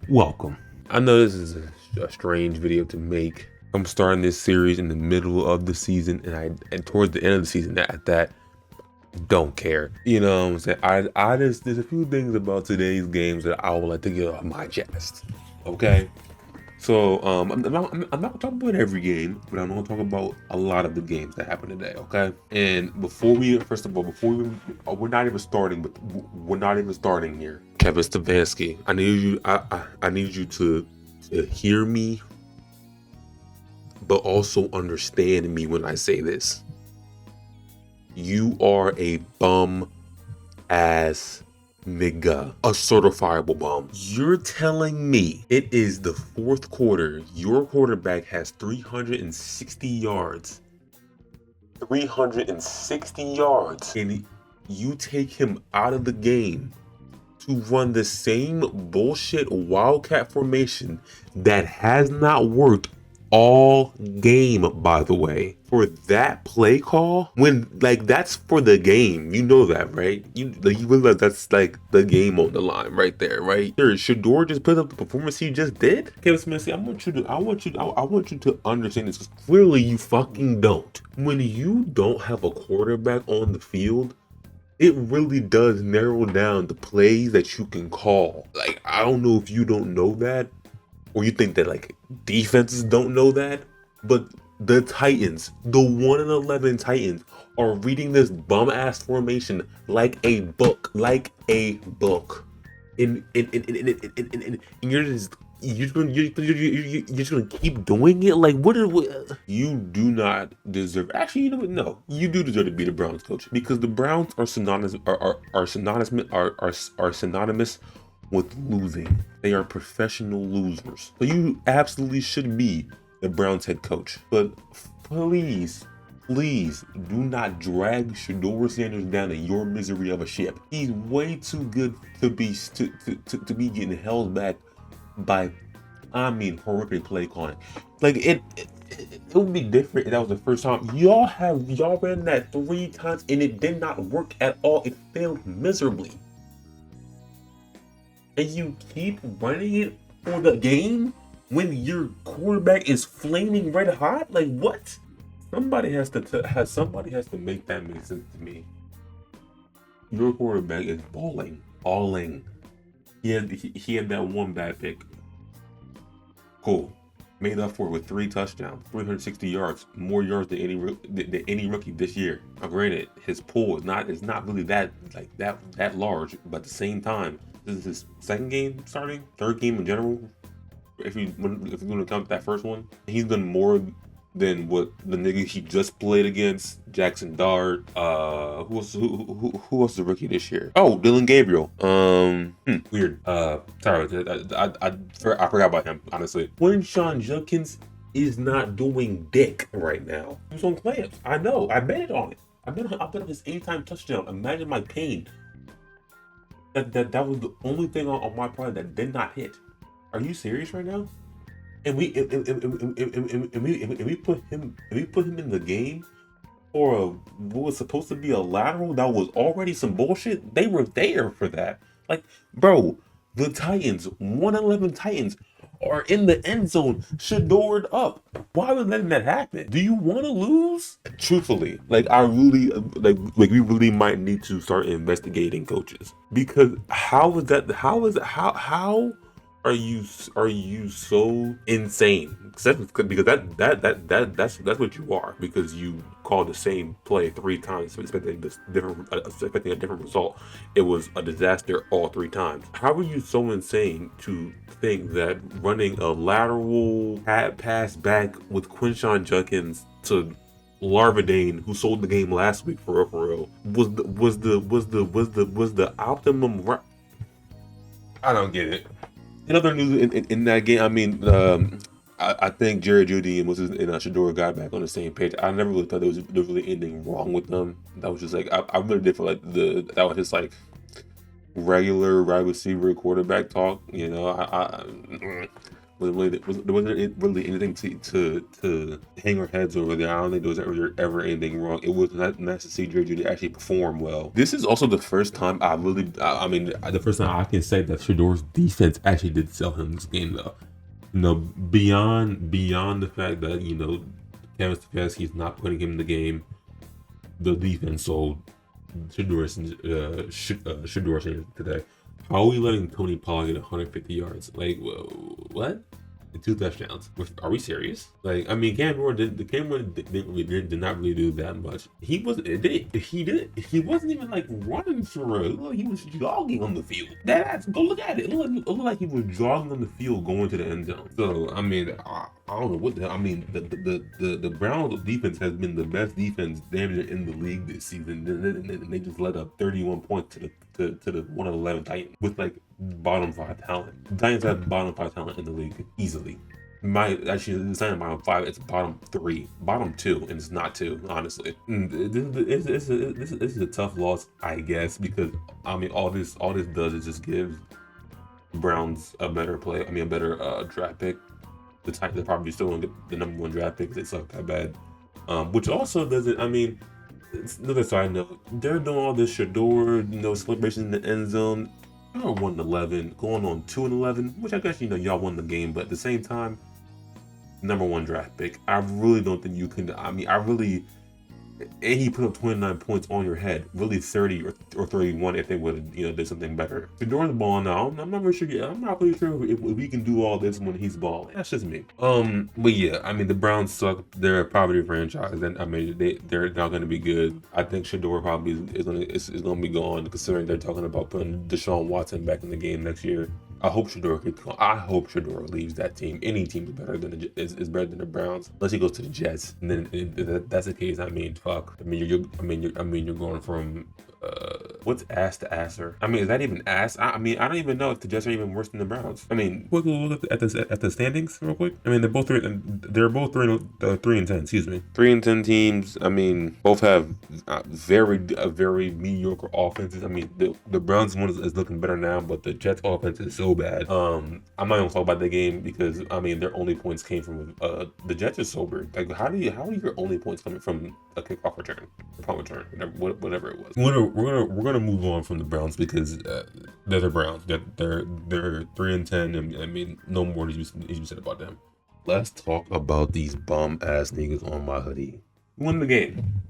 Welcome. I know this is a strange video to make. I'm starting this series in the middle of the season, and towards the end of the season at that, don't care. You know what I'm saying? I just, there's a few things about today's games that I would like to get off my chest. Okay. So I'm not talking about every game, but I'm gonna talk about a lot of the games that happened today. Okay. And first of all, we're not even starting, but we're not even starting here. Kevin Stefanski, I need you. I need you to hear me, but also understand me when I say this. You are a bum ass nigga, a certifiable bum. You're telling me it is the fourth quarter, your quarterback has 360 yards. 360 yards. And you take him out of the game to run the same bullshit wildcat formation that has not worked all game, by the way. For that play call, when that's for the game, you know that, right? You realize that's like the game on the line right there, right? Sure, Shador just put up the performance he just did. Kevin Smith, I want you to understand this, because clearly you fucking don't. When you don't have a quarterback on the field, it really does narrow down the plays that you can call. Like, I don't know if you don't know that, or you think that like defenses don't know that, but the Titans, the 1-11 Titans, are reading this bum ass formation like a book, And you're just gonna keep doing it. Like, you do not deserve. Actually, you know what? No, you do deserve to be the Browns coach, because the Browns are synonymous with losing. They are professional losers. So you absolutely should be the Browns head coach. But please do not drag Shador Sanders down in your misery of a ship. He's way too good to be getting held back by, horrific play calling. Like, it would be different if that was the first time. Y'all ran that 3 times and it did not work at all. It failed miserably. And you keep running it for the game when your quarterback is flaming red hot? Like, what? Somebody has to make that make sense to me. Your quarterback is balling. He had that one bad pick. Cool. Made up for it with 3 touchdowns, 360 yards, more yards than any rookie this year. Now, granted, his pool is not really that large, but at the same time, this is his second game starting, third game in general. If you're going to count that first one, he's done more than what the nigga he just played against, Jackson Dart. Who else is the rookie this year? Oh, Dylan Gabriel. Weird. Sorry, I forgot about him, honestly. Quinshon Judkins is not doing dick right now. He was on clamps. I know. I bet on it. I bet on his anytime touchdown. Imagine my pain. That was the only thing on my part that did not hit. Are you serious right now? And we put him in the game for what was supposed to be a lateral that was already some bullshit. They were there for that. Like, bro, the Titans, 1-11 Titans, are in the end zone, Shadored up. Why would letting that happen? Do you want to lose? Truthfully, like, I really we really might need to start investigating coaches, because how are you so insane? Because that's what you are. Because you called the same play 3 times, expecting a different result. It was a disaster all 3 times. How are you so insane to think that running a lateral pass back with Quinshon Judkins to Larvadane, who sold the game last week for real, was the optimum? I don't get it. In other news, in that game, I think Jerry Jeudy and Shador got back on the same page. I never really thought there was really anything wrong with them. That was just like, I really did feel like that was just like regular wide receiver quarterback talk. You know, There wasn't really anything to hang our heads over there. I don't think there was ever anything wrong. It was not nice to see Jerry Judy actually perform well. This is also the first time the first time I can say that Shador's defense actually did sell him this game, though. Beyond the fact that Kevin Stefanski is not putting him in the game, the defense sold Shador today. How are we letting Tony Pollard get 150 yards? Like, what? And 2 touchdowns. Are we serious? Like, I mean, Cam Jordan did not really do that much. He wasn't even like running for it. He was jogging on the field. Go look at it. It looked like he was jogging on the field going to the end zone. So, I mean, I don't know what the hell. I mean, the Browns defense has been the best defense damn near in the league this season. And they just let up 31 points to the 111 Titans with like bottom 5 talent. The Titans have bottom 5 talent in the league easily. It's not bottom 5, it's bottom 3, bottom 2, and it's not 2, honestly. This is a tough loss, I guess, because I mean all this does is just gives Browns a better a better draft pick. The Titans are probably still gonna get the number 1 draft pick because they suck that bad. Which also doesn't, I mean, it's another side note. They're doing all this Shador, celebration in the end zone. Y'all 1-11, going on 2-11, which I guess y'all won the game, but at the same time, number 1 draft pick. I really don't think you can. I mean, and he put up 29 points on your head. Really 30 or 31 if they would have did something better. Shador's balling now. I'm not really sure. I'm not really sure if we can do all this when he's balling. That's just me. But yeah, I mean the Browns suck. They're a poverty franchise, and I mean they're not going to be good. I think Shador probably is going to be gone, considering they're talking about putting Deshaun Watson back in the game next year. I hope Shador leaves that team. Any team is better than the Browns, unless he goes to the Jets. And then if that's the case, I mean, fuck. I mean, you're going from what's ass to asser? I mean, is that even ass? I mean, I don't even know if the Jets are even worse than the Browns. I mean, quick look at the standings real quick. I mean, they're both 3 and 10. Excuse me, 3 and 10 teams. I mean, both have very mediocre offenses. I mean, the Browns one is looking better now, but the Jets offense is so bad. I'm not gonna talk about the game because I mean their only points came from the Jets are sober. Like how are your only points coming from a kickoff return, a punt return, whatever it was. We're gonna move on from the Browns because they're the Browns. They're 3 and 10, and I mean no more needs to be said about them. Let's talk about these bum ass niggas on my hoodie. We won the game,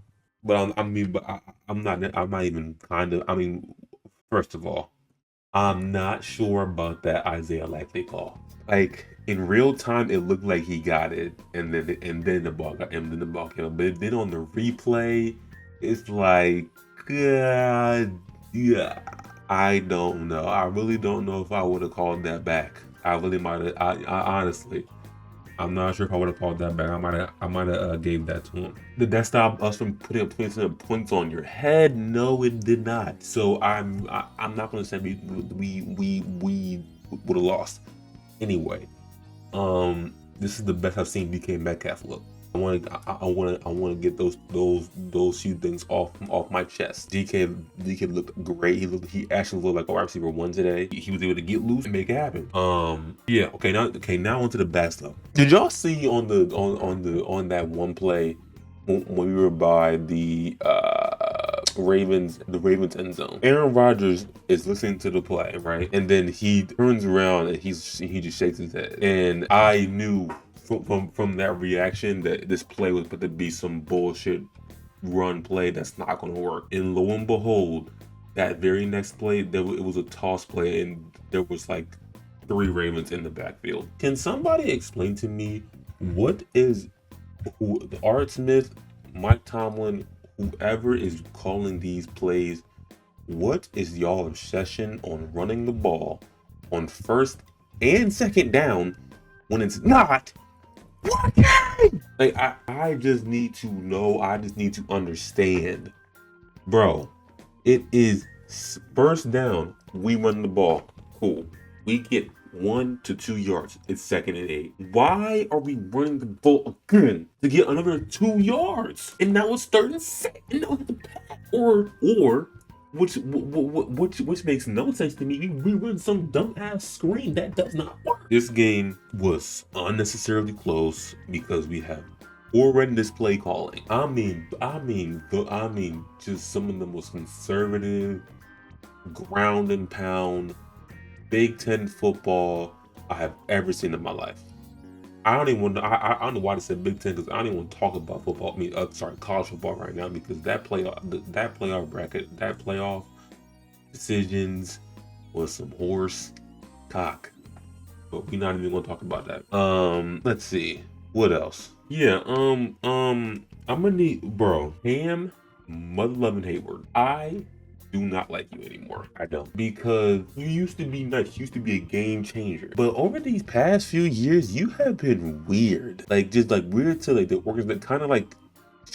but I'm not even kind of. I mean, first of all, I'm not sure about that Isaiah Likely call. Like in real time, it looked like he got it, and then the ball came up. But then on the replay, it's like, yeah, I don't know. I really don't know if I would have called that back. I really might have. I honestly, I'm not sure if I would have called that back. I might have gave that to him. Did that stop us from putting up 27 points on your head? No, it did not. So I'm not gonna say we would have lost. Anyway, this is the best I've seen DK Metcalf look. I want to get those few things off my chest. DK looked great. He actually looked like a wide receiver 1 today. He was able to get loose and make it happen. Yeah. Now onto the bad stuff. Did y'all see on that one play when we were by the Ravens end zone? Aaron Rodgers is listening to the play, right? And then he turns around and he just shakes his head. And I knew from that reaction that this play was put to be some bullshit run play that's not going to work. And lo and behold, that very next play, it was a toss play, and there was like 3 Ravens in the backfield. Can somebody explain to me what is Art Smith, Mike Tomlin, whoever is calling these plays, what is y'all obsession on running the ball on 1st and 2nd down when it's not working? Like I just need to know. I just need to understand, bro. It is 1st down. We run the ball. Cool. We get 1 to 2 yards. It's 2nd and 8. Why are we running the ball again to get another 2 yards? And now it's 3rd and 6. And now we have to pass. Or which makes no sense to me. We run some dumbass screen that does not work. This game was unnecessarily close because we have horrendous play calling. I mean, just some of the most conservative ground and pound Big Ten football I have ever seen in my life. I don't even want to, I don't know why they said Big Ten, because I don't even want to talk about football. I mean, college football right now, because that playoff bracket, that playoff decisions was some horse cock. But we're not even gonna talk about that. Let's see what else. Yeah, I'm gonna need, bro, Cam, mother loving Hayward. I do not like you anymore. I don't, because you used to be nice. You used to be a game changer, but over these past few years, you have been weird. Like, just like weird to like the organization, kind of like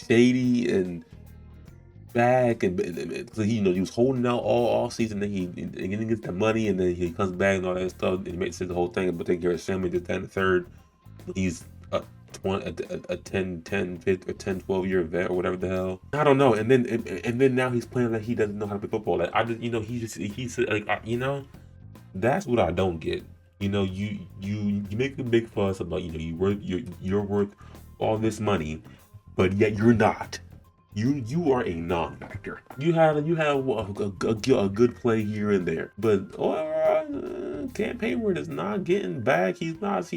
shady and back, and so he, he was holding out all season. Then he gets the money, and then he comes back and all that stuff. And he makes sense the whole thing, but taking care of his family, this, that, and the third. He's a 10, 15, or 10, 12 year vet or whatever the hell. I don't know. And then now he's playing like he doesn't know how to play football. Like, I just, he's like, that's what I don't get. You make a big fuss about, you're worth all this money, but yet you're not. You are a non-factor. You have a good play here and there, but Cam Hayward is not getting back. He's not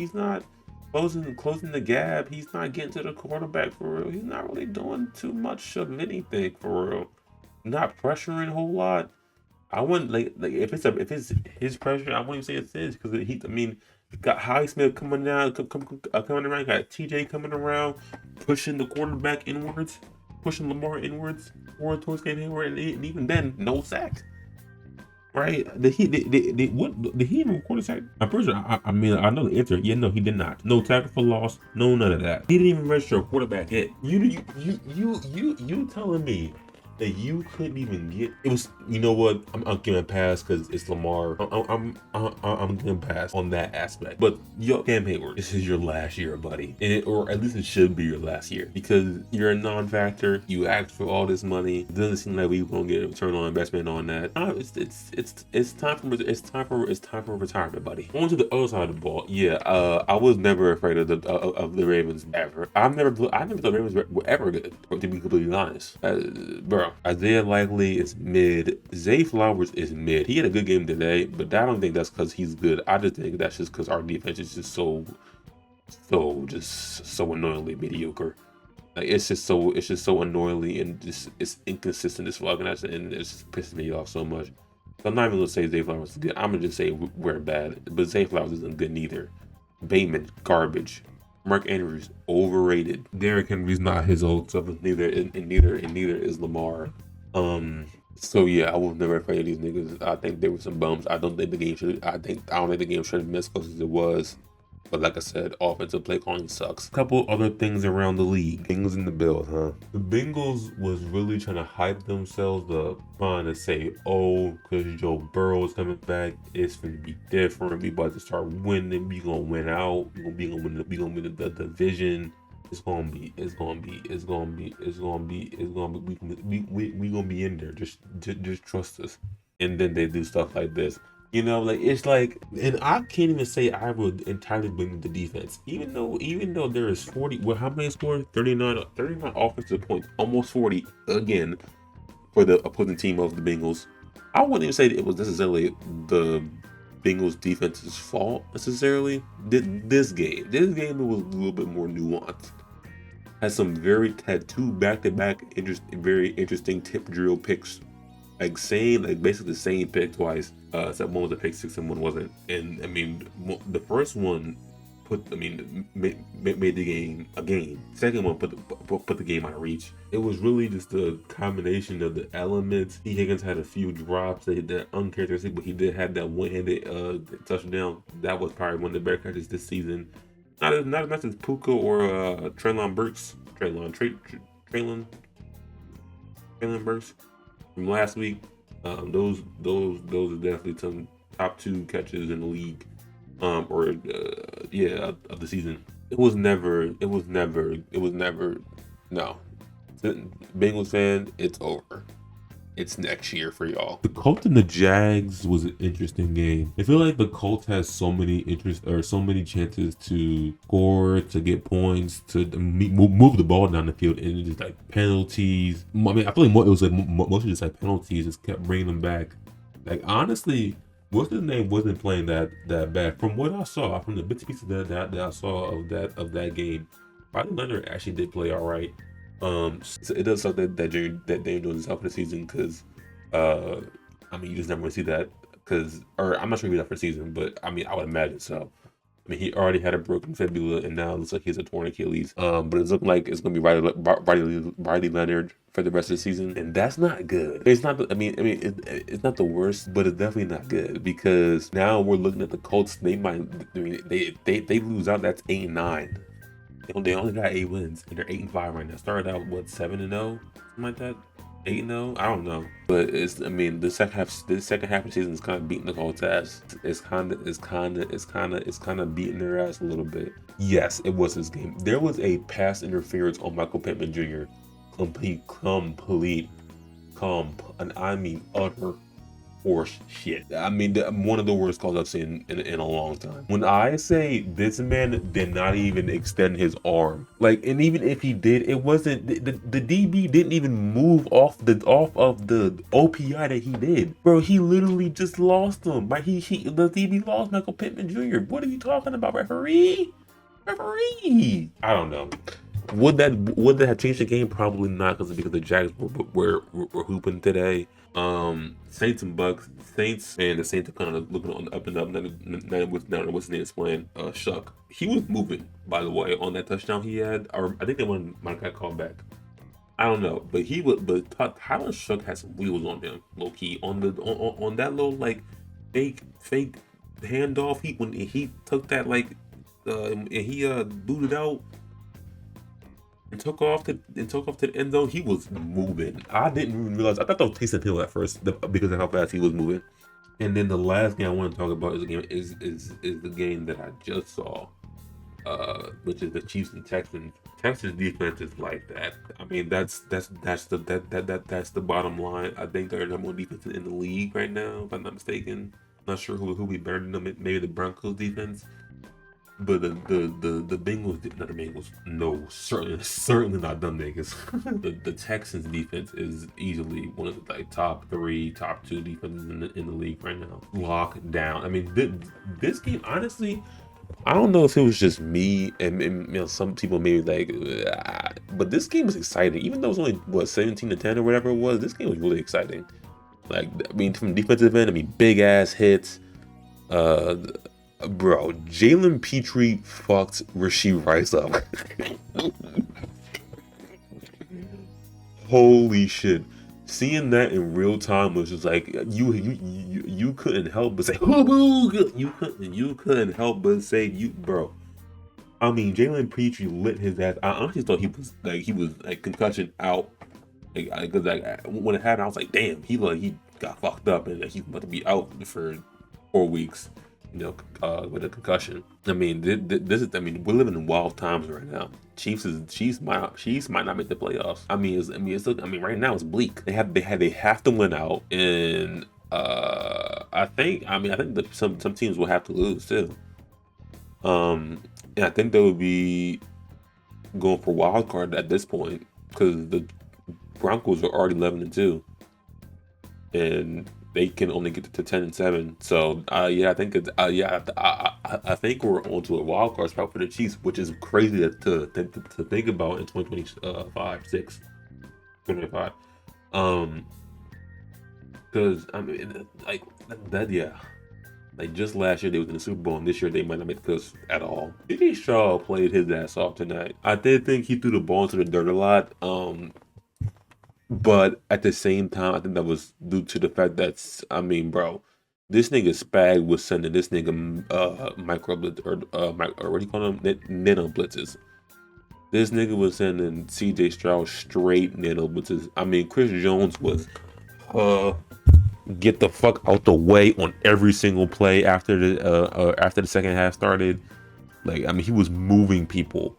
closing the gap. He's not getting to the quarterback for real. He's not really doing too much of anything for real. Not pressuring a whole lot. I wouldn't like if it's his pressure. I wouldn't even say it's his, because got Highsmith coming down, coming around. Got TJ coming around, pushing the quarterback inwards, pushing Lamar inwards, towards Cam Hayward, and even then, no sacks. Right? Did he even record a sack? I'm pretty sure. I know the answer. Yeah, no, he did not. No tackle for loss. No, none of that. He didn't even register a quarterback hit. You telling me that you couldn't even get? It was. You know what? I'm giving a pass because it's Lamar. I'm giving a pass on that aspect. But Cam Hayward, this is your last year, buddy, or at least it should be your last year, because you're a non-factor. You asked for all this money. It doesn't seem like we're gonna get a return on investment on that. It's time for retirement, buddy. On to the other side of the ball. Yeah, I was never afraid of the Ravens ever. I never thought the Ravens were ever good, to be completely honest. Bro, Isaiah Likely is mid. Zay Flowers is mid. He had a good game today, but I don't think that's because he's good. I just think that's just because our defense is just so annoyingly mediocre. Like, it's just so annoyingly and just it's inconsistent as fuck, and it's just pissing me off so much. So I'm not even gonna say Zay Flowers is good. I'm gonna just say we're bad, but Zay Flowers isn't good neither. Bateman, garbage. Mark Andrews, overrated. Derrick Henry's not his old stuff, and neither is Lamar. So yeah, I was never afraid of these niggas. I think they were some bums. I don't think the game should have been as close as it was. But like I said, offensive play calling sucks. Couple other things around the league. Bengals and the Bills, huh? The Bengals was really trying to hype themselves up, trying to say, because Joe Burrow's coming back, it's gonna be different. We about to start winning. We gonna win out. We gonna win the division. We gonna be in there. Just trust us. And then they do stuff like this. It's like, and I can't even say I would entirely blame the defense, even though there is 40. Well, how many scored? 39 offensive points, almost 40 again for the opposing team of the Bengals. I wouldn't even say that it was necessarily the Bengals defense's fault necessarily. This game it was a little bit more nuanced. Had two back-to-back very interesting tip drill picks. Basically the same pick twice, except one was a pick six and one wasn't. And the first one made the game a game. Second one put the game out of reach. It was really just a combination of the elements. T. Higgins had a few drops that uncharacteristic, but he did have that one-handed touchdown. That was probably one of the better catches this season. Not as much as Puka or Treylon Burks. Treylon Burks from last week. Those are definitely some top two catches in the league, of the season. It was never. No, Bengals fan, it's over. it's next year for y'all. The Colts and the Jags was an interesting game. I feel like the Colts has so many so many chances to score, to get points, to move the ball down the field, and just like penalties. I mean, I feel like it was like mostly just like penalties, just kept bringing them back. Like honestly, what's his name wasn't playing that bad from what I saw, from the bits and pieces that I saw of that game. Riley Leonard actually did play all right. So it does suck that Daniel is out for the season because, I mean, you just never want to see that or I'm not sure he'll be out for the season, but I mean, I would imagine so. I mean, he already had a broken fibula, and now it looks like he has a torn Achilles. But it's looking like it's gonna be Riley Leonard for the rest of the season, and that's not good. It's not. It's not the worst, but it's definitely not good because now we're looking at the Colts. They might. I mean, they lose out. That's 8-9. They only got 8 wins, and they're 8-5 right now. Started out 7-0, something like that. 8-0, I don't know, but it's. I mean, the second half of the season is kind of beating the Colts' ass. It's kind of beating their ass a little bit. Yes, it was this game. There was a pass interference on Michael Pittman Jr. And I mean utter horse shit. I mean, one of the worst calls I've seen in a long time. When I say this man did not even extend his arm, like, and even if he did, it wasn't the DB didn't even move off of the OPI that he did, bro. He literally just lost him. Like the DB lost Michael Pittman Jr. What are you talking about, referee? I don't know. Would that have changed the game? Probably not, because the Jags were hooping today. Saints and Bucks. Saints, and the Saints are kind of looking on the up and up. Now what's the name is playing? Shuck. He was moving, by the way, on that touchdown he had. Or I think they might have got called back. I don't know, but Tyler Shuck had some wheels on him, low key, on that little like fake handoff. When he took that and he booted out and took off to the end zone, he was moving. I didn't even realize. I thought that was Taysom Hill at first because of how fast he was moving. And then the last game I want to talk about is the game that I just saw, which is the Chiefs and Texans. Texans defense is like that. I mean, that's the bottom line. I think they're the number one defense in the league right now, if I'm not mistaken. Not sure who be better than them. Maybe the Broncos defense. But the Bengals, not the Bengals, no, certainly not them niggas. the Texans defense is easily one of the like top 3, top 2 defenses in the league right now. Locked down. I mean, this game, honestly, I don't know if it was just me and some people maybe like, but this game was exciting. Even though it was only 17-10 or whatever it was, this game was really exciting. Like, I mean, from defensive end, I mean, big ass hits. Bro, Jalen Petrie fucked Rashee Rice up. Holy shit. Seeing that in real time was just like, you couldn't help but say, you couldn't help but say, bro. I mean, Jalen Petrie lit his ass. I honestly thought he was concussion out. Because when it happened, I was like, damn, he got fucked up and he's about to be out for 4 weeks. With a concussion. I mean, this is. I mean, we're living in wild times right now. Chiefs might not make the playoffs. I mean, right now it's bleak. They have to win out, and I think that some teams will have to lose too. And I think they would be going for wild card at this point because the Broncos are already 11-2, and they can only get to 10-7. So I think I think we're onto a wild card spot for the Chiefs, which is crazy to think about in 2025. Because I mean, like that, yeah. Like just last year they was in the Super Bowl, and this year they might not make the playoffs at all. DJ Shaw played his ass off tonight. I did think he threw the ball into the dirt a lot. But at the same time, I think that was due to the fact that, I mean, bro, this nigga Spag was sending this nigga micro blitz or what do you call them? Nano blitzes. This nigga was sending CJ Stroud straight nano blitzes. I mean, Chris Jones was get the fuck out the way on every single play after the second half started. Like, I mean, he was moving people.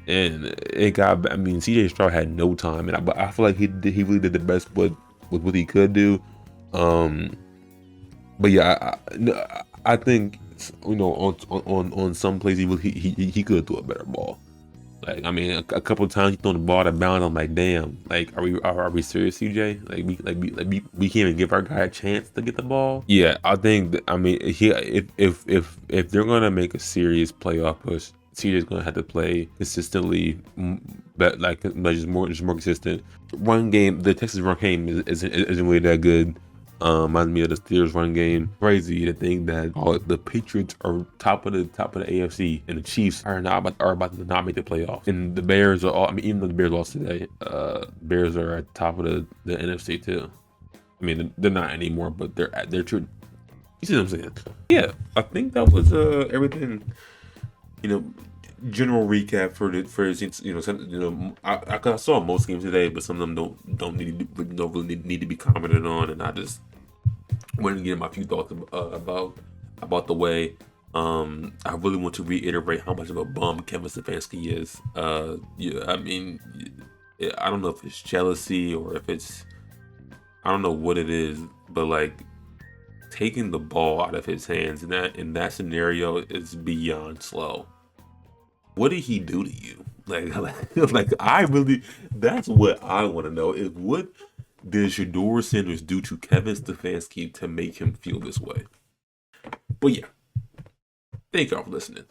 And it got. I mean, CJ Stroud had no time, but I feel like he really did the best what with what he could do. But yeah, I think, you know, on some plays he could throw a better ball. Like, I mean, a couple of times he thrown the ball to bounds. I'm like, damn. Like, are we serious, CJ? Like, we can't even give our guy a chance to get the ball. Yeah, I think. I mean, if they're gonna make a serious playoff push, CJ's gonna have to play consistently, but like just more consistent. Run game. The Texas run game isn't really that good. Reminds me of the Steelers run game. Crazy to think that the Patriots are top of the AFC and the Chiefs are about to not make the playoffs. And the Bears are all, I mean, even though the Bears lost today, Bears are at top of the NFC too. I mean, they're not anymore, but they're true. You see what I'm saying? Yeah, I think that was everything. You know, general recap for I saw most games today, but some of them don't really need to be commented on, and I just wanted to get my few thoughts about the way. I really want to reiterate how much of a bum Kevin Stefanski is. Yeah, I mean, I don't know if it's jealousy or if it's, I don't know what it is, but like taking the ball out of his hands in that scenario is beyond slow. What did he do to you? Like I really, that's what I want to know. Is what did Shedeur Sanders do to Kevin Stefanski to make him feel this way? But yeah, thank y'all for listening.